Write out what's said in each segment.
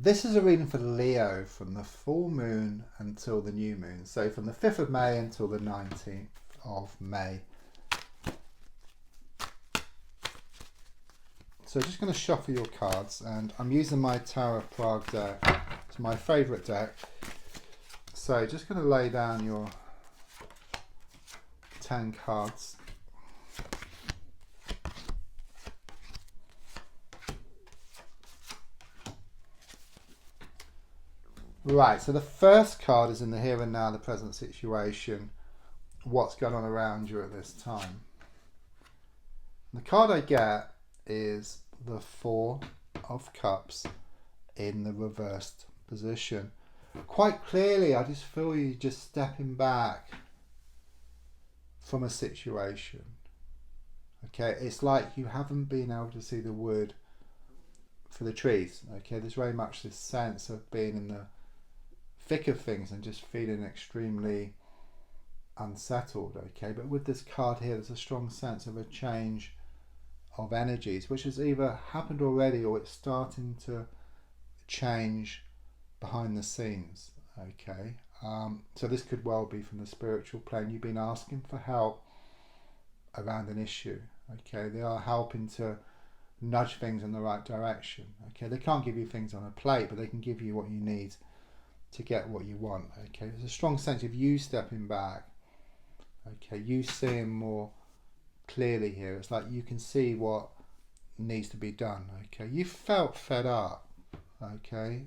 This is a reading for Leo from the full moon until the new moon. So from the 5th of May until the 19th of May. So just going to shuffle your cards, and I'm using my Tower of Prague deck. It's my favourite deck. So just going to lay down your 10 cards. Right, so the first card is in the here and now, the present situation, what's going on around you at this time. And the card I get is the Four of Cups in the reversed position. Quite clearly, I just feel you just stepping back from a situation. Okay, it's like you haven't been able to see the wood for the trees. Okay, there's very much this sense of being in the thick of things and just feeling extremely unsettled. Okay, but with this card here, there's a strong sense of a change of energies, which has either happened already or it's starting to change behind the scenes. Okay, so this could well be from the spiritual plane. You've been asking for help around an issue. Okay, they are helping to nudge things in the right direction. Okay, they can't give you things on a plate, but they can give you what you need to get what you want. Okay, there's a strong sense of you stepping back. Okay, you seeing more clearly here. It's like you can see what needs to be done. Okay, you felt fed up. Okay,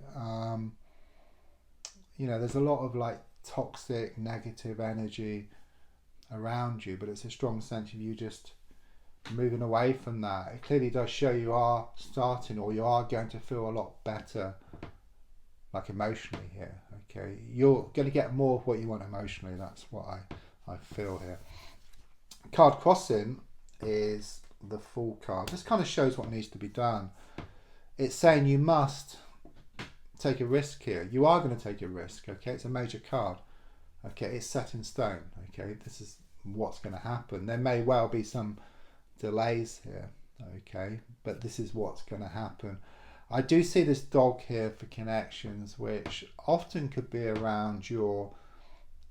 you know, there's a lot of like toxic, negative energy around you, but it's a strong sense of you just moving away from that. It clearly does show you are starting, or you are going to feel a lot better, like emotionally here. Okay, you're going to get more of what you want emotionally. That's what I feel here. Card crossing is the Fool card. This kind of shows what needs to be done. It's saying you must take a risk here. You are going to take a risk. Okay, it's a major card. Okay, it's set in stone. Okay, this is what's going to happen. There may well be some delays here. Okay, but this is what's going to happen. I do see this dog here for connections, which often could be around your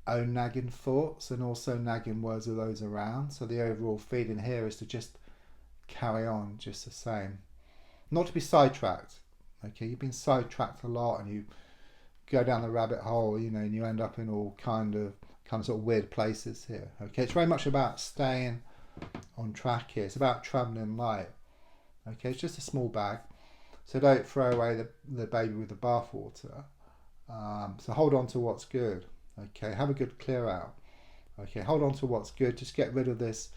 own nagging thoughts and also nagging words of those around. So the overall feeling here is to just carry on just the same, not to be sidetracked. Okay, you've been sidetracked a lot and you go down the rabbit hole, you know, and you end up in all kind of sort of weird places here. Okay, it's very much about staying on track here. It's about traveling light. Okay, it's just a small bag, so don't throw away the baby with the bathwater. So hold on to what's good. Okay, have a good clear out. Okay, hold on to what's good. Just get rid of this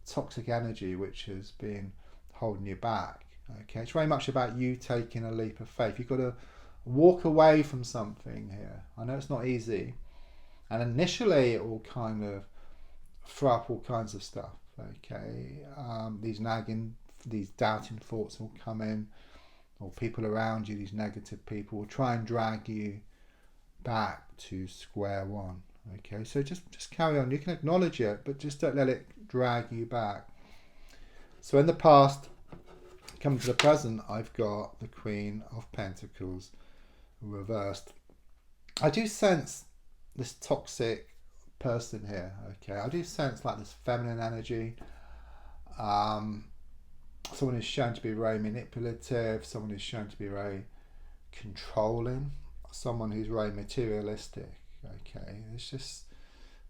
toxic energy which has been holding you back. Okay, it's very much about you taking a leap of faith. You've got to walk away from something here. I know it's not easy, and initially it will kind of throw up all kinds of stuff. Okay, these nagging, these doubting thoughts will come in, or people around you, these negative people, will try and drag you back to square one. Okay, so just carry on. You can acknowledge it, but just don't let it drag you back. So in the past, coming to the present, I've got the Queen of Pentacles reversed. I do sense this toxic person here. Okay, I do sense like this feminine energy. Someone is shown to be very manipulative. Someone is shown to be very controlling. Someone who's very materialistic. Okay, it's just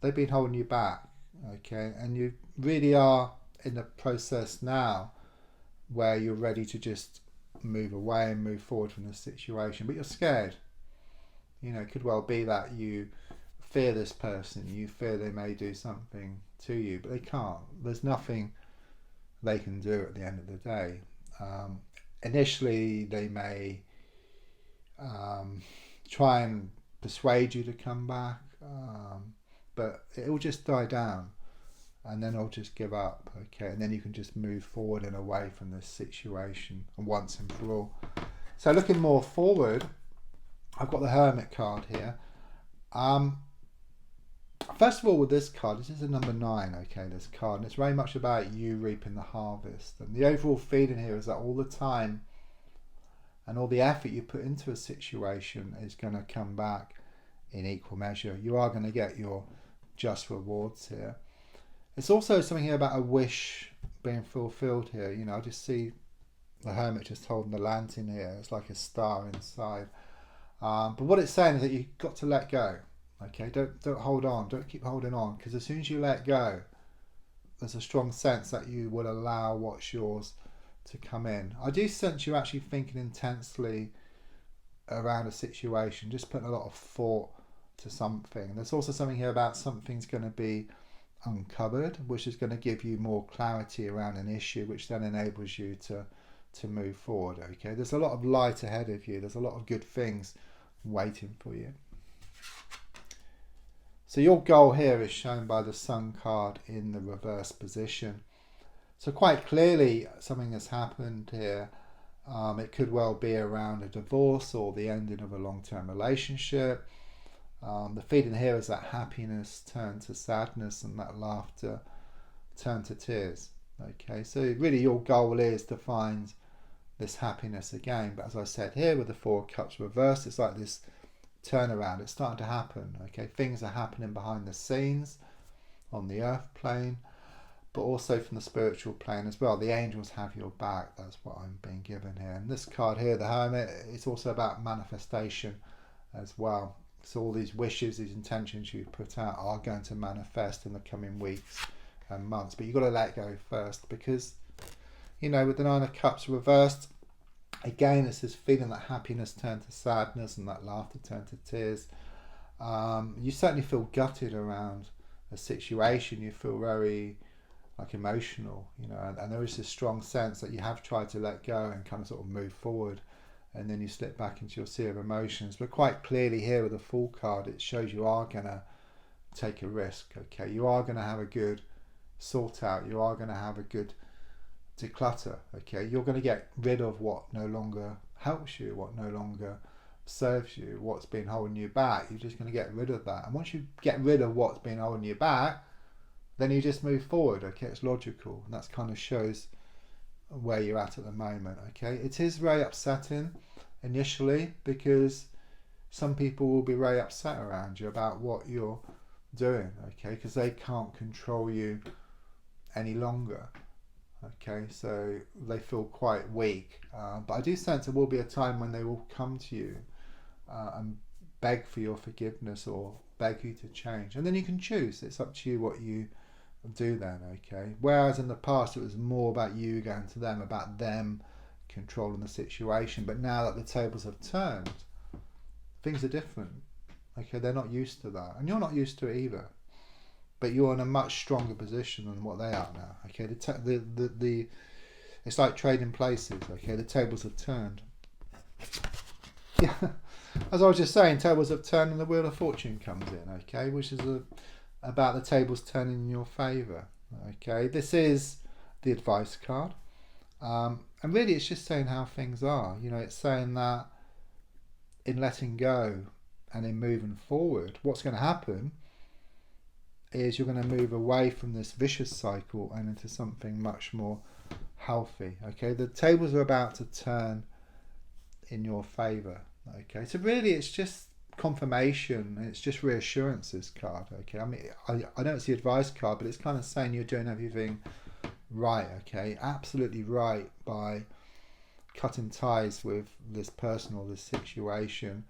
they've been holding you back. Okay, and you really are in the process now where you're ready to just move away and move forward from the situation, but you're scared. You know, it could well be that you fear this person, you fear they may do something to you, but they can't. There's nothing they can do at the end of the day. Initially they may try and persuade you to come back, but it will just die down, and then I'll just give up. Okay, and then you can just move forward and away from this situation and once and for all. So looking more forward, I've got the Hermit card here. First of all, with this card, this is a number 9. Okay, this card, and it's very much about you reaping the harvest, and the overall feeling here is that all the time and all the effort you put into a situation is going to come back in equal measure. You are going to get your just rewards here. It's also something here about a wish being fulfilled here. You know, I just see the Hermit just holding the lantern here. It's like a star inside. But what it's saying is that you've got to let go. Okay, don't hold on. Don't keep holding on, because as soon as you let go, there's a strong sense that you will allow what's yours to come in. I do sense you actually thinking intensely around a situation, just putting a lot of thought to something. There's also something here about something's going to be uncovered, which is going to give you more clarity around an issue, which then enables you to move forward. Okay, there's a lot of light ahead of you. There's a lot of good things waiting for you. So your goal here is shown by the Sun card in the reverse position. So quite clearly something has happened here. It could well be around a divorce or the ending of a long-term relationship. The feeling here is that happiness turned to sadness and that laughter turned to tears. Okay, so really your goal is to find this happiness again. But as I said here with the Four of Cups reversed, it's like this turnaround. It's starting to happen. Okay, things are happening behind the scenes on the earth plane, but also from the spiritual plane as well. The angels have your back. That's what I'm being given here. And this card here, the Hermit, it's also about manifestation as well. So all these wishes, these intentions you put out are going to manifest in the coming weeks and months. But you've got to let go first, because, you know, with the Nine of Cups reversed, again, it's this feeling that happiness turned to sadness and that laughter turned to tears. You certainly feel gutted around a situation. You feel very emotional, you know, and there is this strong sense that you have tried to let go and kind of sort of move forward, and then you slip back into your sea of emotions. But quite clearly here with the Fool card, it shows you are going to take a risk. Okay, you are going to have a good sort out. You are going to have a good declutter. Okay, you're going to get rid of what no longer helps you, what no longer serves you, what's been holding you back. You're just going to get rid of that, and once you get rid of what's been holding you back, then you just move forward. Okay, it's logical, and that kind of shows where you're at the moment. Okay, it is very upsetting initially, because some people will be very upset around you about what you're doing. Okay, because they can't control you any longer. Okay, so they feel quite weak, but I do sense there will be a time when they will come to you and beg for your forgiveness or beg you to change, and then you can choose. It's up to you what you do then. Okay, whereas in the past it was more about you going to them, about them controlling the situation, but now that the tables have turned, things are different. Okay, they're not used to that, and you're not used to it either. But you're in a much stronger position than what they are now. Okay, the it's like trading places. Okay, the tables have turned. Yeah, as I was just saying, tables have turned and the Wheel of Fortune comes in. Okay, which is about the tables turning in your favour. Okay, this is the advice card, and really it's just saying how things are. You know, it's saying that in letting go and in moving forward, what's going to happen is you're going to move away from this vicious cycle and into something much more healthy. Okay, the tables are about to turn in your favour. Okay, so really it's just confirmation, it's just reassurance, this card. Okay, I mean, I know it's the advice card, but it's kind of saying you're doing everything right. Okay, absolutely right by cutting ties with this person or this situation.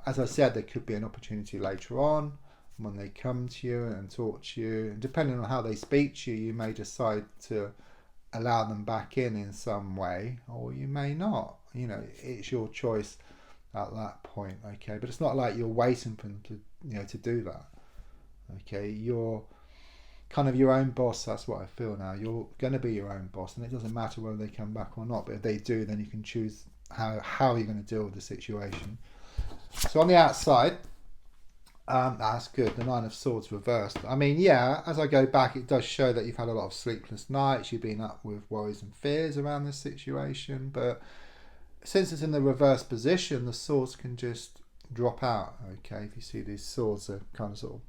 As I said, there could be an opportunity later on when they come to you and talk to you, and depending on how they speak to you, you may decide to allow them back in some way, or you may not. You know, it's your choice at that point. Okay, but it's not like you're waiting for them to, you know, to do that. Okay, you're kind of your own boss. That's what I feel now. You're going to be your own boss, and it doesn't matter whether they come back or not. But if they do, then you can choose how you're going to deal with the situation. So on the outside, that's good. The Nine of Swords reversed. I mean, yeah, as I go back, it does show that you've had a lot of sleepless nights. You've been up with worries and fears around this situation. But since it's in the reverse position, the swords can just drop out. Okay, if you see these swords are kind of sort of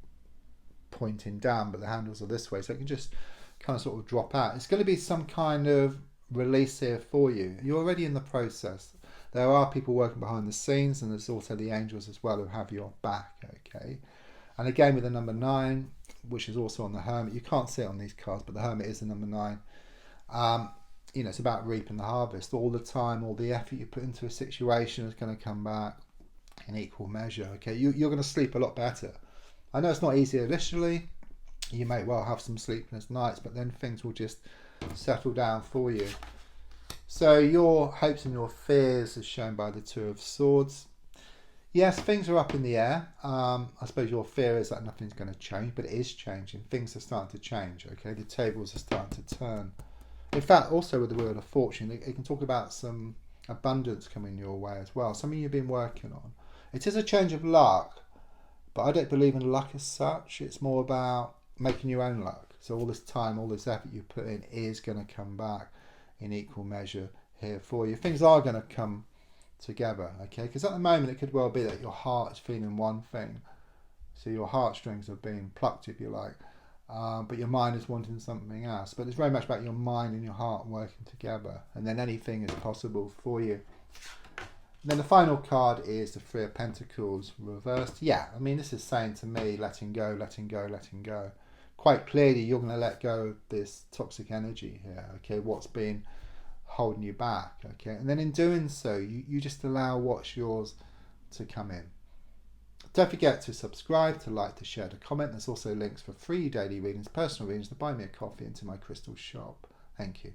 pointing down, but the handles are this way, so it can just kind of sort of drop out. It's going to be some kind of release here for you. You're already in the process. There are people working behind the scenes, and there's also the angels as well who have your back, okay? And again with the number 9, which is also on the Hermit, you can't see it on these cards, but the Hermit is the number 9. You know, it's about reaping the harvest. All the time, all the effort you put into a situation is going to come back in equal measure, okay? You're going to sleep a lot better. I know it's not easy initially. You may well have some sleepless nights, but then things will just settle down for you. So your hopes and your fears is shown by the 2 of Swords. Yes, things are up in the air. I suppose your fear is that nothing's going to change, but it is changing. Things are starting to change, okay? The tables are starting to turn. In fact, also with the Wheel of Fortune, it can talk about some abundance coming your way as well, something you've been working on. It is a change of luck, but I don't believe in luck as such. It's more about making your own luck. So all this time, all this effort you put in is going to come back in equal measure here for you. Things are going to come together, okay? Because at the moment, it could well be that your heart is feeling one thing. So your heartstrings are being plucked, if you like. But your mind is wanting something else. But it's very much about your mind and your heart working together. And then anything is possible for you. And then the final card is the 3 of Pentacles reversed. Yeah, I mean, this is saying to me, letting go, letting go, letting go. Quite clearly, you're going to let go of this toxic energy here, okay? What's been holding you back, okay? And then in doing so, you just allow what's yours to come in. Don't forget to subscribe, to like, to share, to comment. There's also links for free daily readings, personal readings, to buy me a coffee, and to my crystal shop. Thank you.